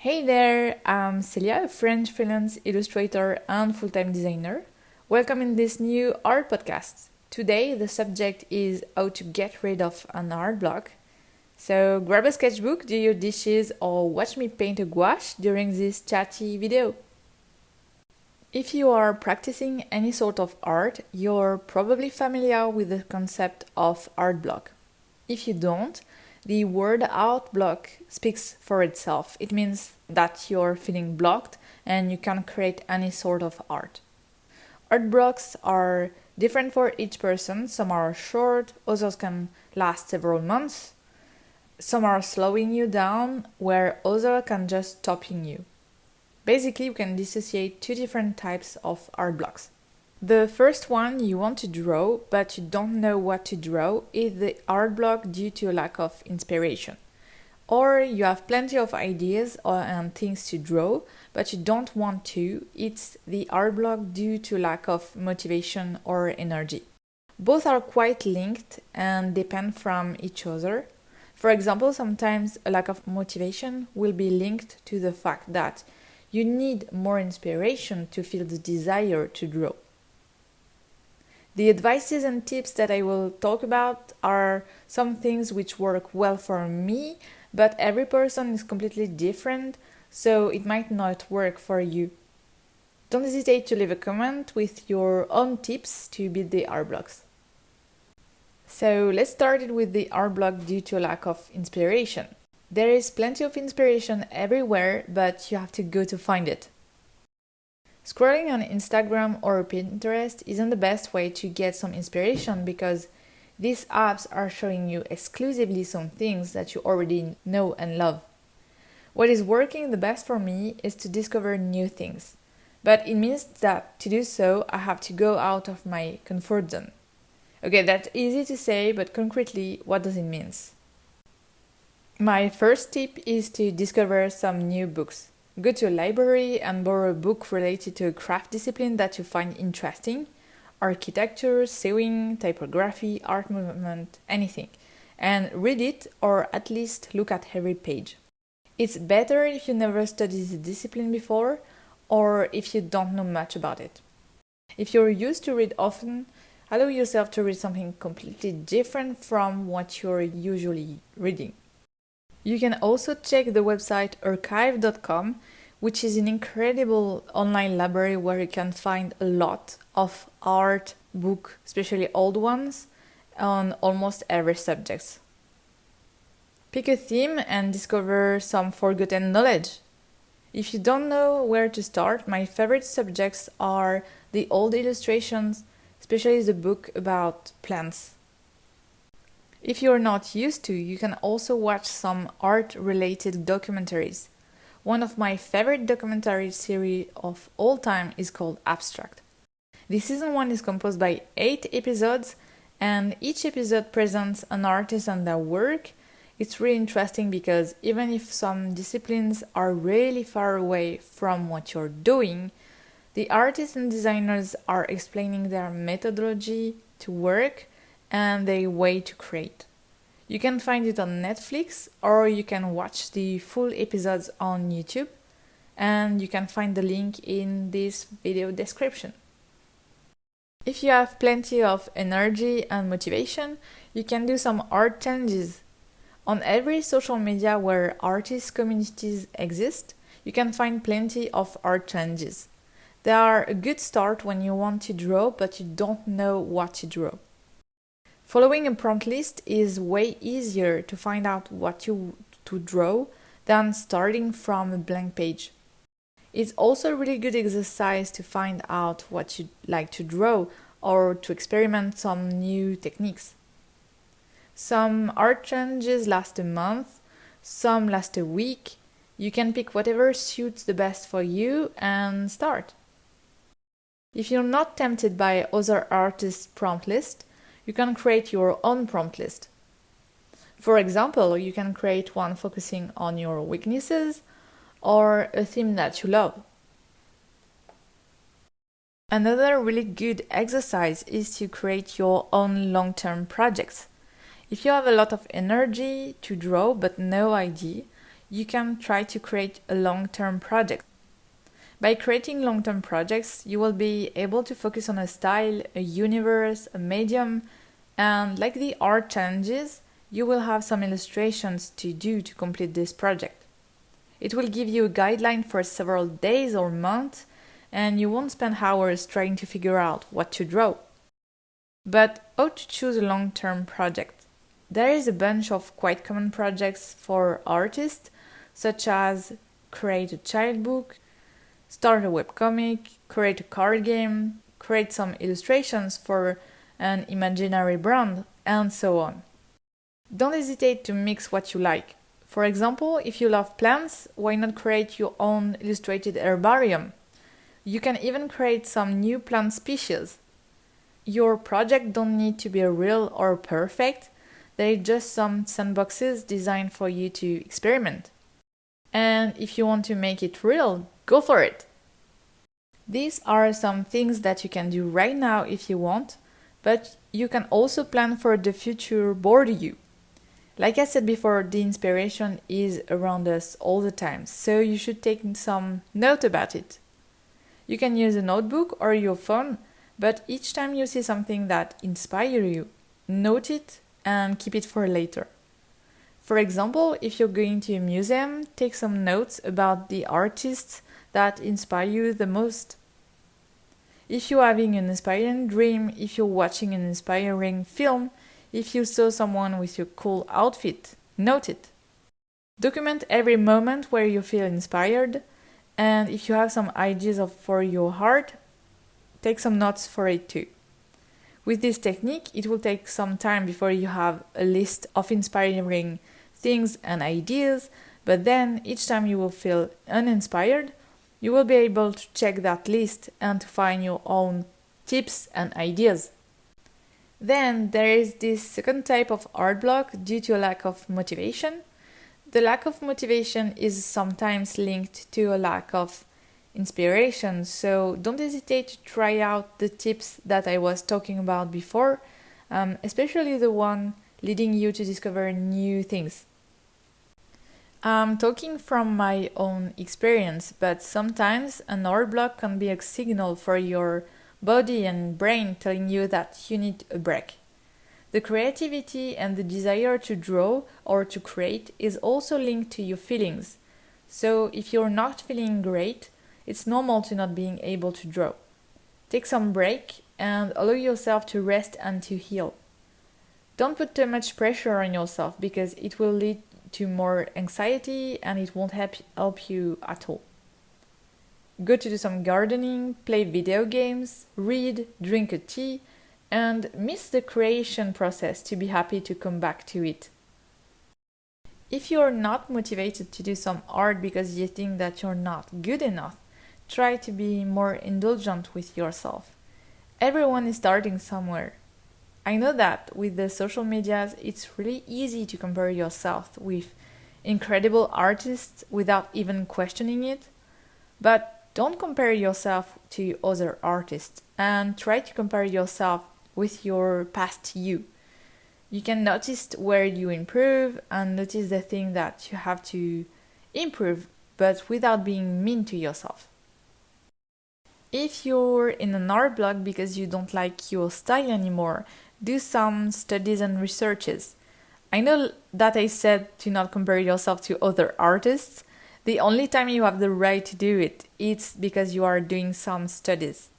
Hey there, I'm Celia, a French freelance illustrator and full-time designer. Welcome in this new art podcast. Today the subject is how to get rid of an art block. So grab a sketchbook, do your dishes, or watch me paint a gouache during this chatty video. If you are practicing any sort of art, you're probably familiar with the concept of art block. If you don't, the word art block speaks for itself. It means that you're feeling blocked and you can't create any sort of art. Art blocks are different for each person. Some are short, others can last several months. Some are slowing you down, where others can just stopping you. Basically, you can dissociate two different types of art blocks. The first one you want to draw, but you don't know what to draw, is the art block due to a lack of inspiration. Or you have plenty of ideas and things to draw, but you don't want to. It's the art block due to lack of motivation or energy. Both are quite linked and depend from each other. For example, sometimes a lack of motivation will be linked to the fact that you need more inspiration to feel the desire to draw. The advices and tips that I will talk about are some things which work well for me, but every person is completely different, so it might not work for you. Don't hesitate to leave a comment with your own tips to beat the art blocks. So let's start it with the art block due to a lack of inspiration. There is plenty of inspiration everywhere, but you have to go to find it. Scrolling on Instagram or Pinterest isn't the best way to get some inspiration because these apps are showing you exclusively some things that you already know and love. What is working the best for me is to discover new things, but it means that to do so, I have to go out of my comfort zone. Okay, that's easy to say, but concretely, what does it mean? My first tip is to discover some new books. Go to a library and borrow a book related to a craft discipline that you find interesting. Architecture, sewing, typography, art movement, anything. And read it or at least look at every page. It's better if you never studied the discipline before or if you don't know much about it. If you're used to read often, allow yourself to read something completely different from what you're usually reading. You can also check the website archive.com, which is an incredible online library where you can find a lot of art books, especially old ones, on almost every subject. Pick a theme and discover some forgotten knowledge. If you don't know where to start, my favorite subjects are the old illustrations, especially the book about plants. If you're not used to, you can also watch some art-related documentaries. One of my favorite documentary series of all time is called Abstract. The season 1 is composed by 8 episodes, and each episode presents an artist and their work. It's really interesting because even if some disciplines are really far away from what you're doing, the artists and designers are explaining their methodology to work and their way to create. You can find it on Netflix or you can watch the full episodes on YouTube, and you can find the link in this video description. If you have plenty of energy and motivation, you can do some art challenges. On every social media where artist communities exist, you can find plenty of art challenges. They are a good start when you want to draw but you don't know what to draw. Following a prompt list is way easier to find out what you to draw than starting from a blank page. It's also a really good exercise to find out what you like to draw or to experiment some new techniques. Some art challenges last a month, some last a week. You can pick whatever suits the best for you and start. If you're not tempted by other artists' prompt list, you can create your own prompt list. For example, you can create one focusing on your weaknesses or a theme that you love. Another really good exercise is to create your own long-term projects. If you have a lot of energy to draw but no idea, you can try to create a long-term project. By creating long-term projects, you will be able to focus on a style, a universe, a medium, and like the art challenges, you will have some illustrations to do to complete this project. It will give you a guideline for several days or months, and you won't spend hours trying to figure out what to draw. But how to choose a long-term project? There is a bunch of quite common projects for artists, such as create a child book, start a webcomic, create a card game, create some illustrations for an imaginary brand, and so on. Don't hesitate to mix what you like. For example, if you love plants, why not create your own illustrated herbarium? You can even create some new plant species. Your project don't need to be real or perfect. There are just some sandboxes designed for you to experiment. And if you want to make it real, go for it. These are some things that you can do right now if you want, but you can also plan for the future board you. Like I said before, the inspiration is around us all the time, so you should take some note about it. You can use a notebook or your phone, but each time you see something that inspires you, note it and keep it for later. For example, if you're going to a museum, take some notes about the artists that inspire you the most. If you're having an inspiring dream, if you're watching an inspiring film, if you saw someone with your cool outfit, note it. Document every moment where you feel inspired, and if you have some ideas for your art, take some notes for it too. With this technique, it will take some time before you have a list of inspiring things and ideas, but then each time you will feel uninspired, you will be able to check that list and to find your own tips and ideas. Then there is this second type of art block due to a lack of motivation. The lack of motivation is sometimes linked to a lack of inspiration, so don't hesitate to try out the tips that I was talking about before, especially the one leading you to discover new things. I'm talking from my own experience, but sometimes an art block can be a signal for your body and brain telling you that you need a break. The creativity and the desire to draw or to create is also linked to your feelings. So if you're not feeling great, it's normal to not being able to draw. Take some break and allow yourself to rest and to heal. Don't put too much pressure on yourself because it will lead to more anxiety and it won't help you at all. Go to do some gardening, play video games, read, drink a tea, and miss the creation process to be happy to come back to it. If you're not motivated to do some art because you think that you're not good enough, try to be more indulgent with yourself. Everyone is starting somewhere. I know that with the social medias, it's really easy to compare yourself with incredible artists without even questioning it, but don't compare yourself to other artists and try to compare yourself with your past you. You can notice where you improve and notice the thing that you have to improve, but without being mean to yourself. If you're in an art block because you don't like your style anymore, do some studies and researches. I know that I said to not compare yourself to other artists. The only time you have the right to do it, it's because you are doing some studies.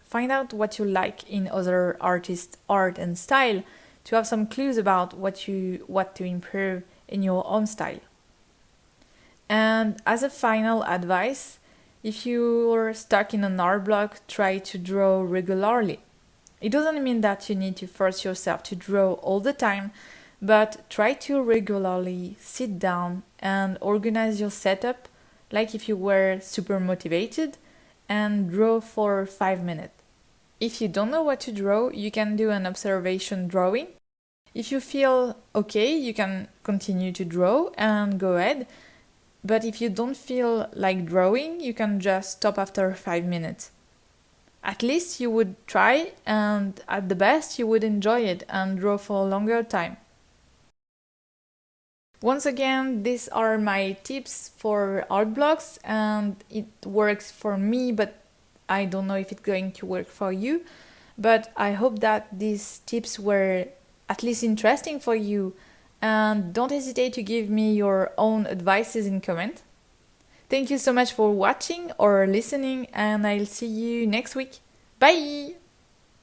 Find out what you like in other artists' art and style to have some clues about what to improve in your own style. And as a final advice, if you're stuck in an art block, try to draw regularly. It doesn't mean that you need to force yourself to draw all the time, but try to regularly sit down and organize your setup like if you were super motivated and draw for 5 minutes. If you don't know what to draw, you can do an observation drawing. If you feel okay, you can continue to draw and go ahead. But if you don't feel like drawing, you can just stop after 5 minutes. At least you would try, and at the best you would enjoy it and draw for a longer time. Once again, these are my tips for art blocks, and it works for me, but I don't know if it's going to work for you. But I hope that these tips were at least interesting for you, and don't hesitate to give me your own advices in comment. Thank you so much for watching or listening, and I'll see you next week. Bye!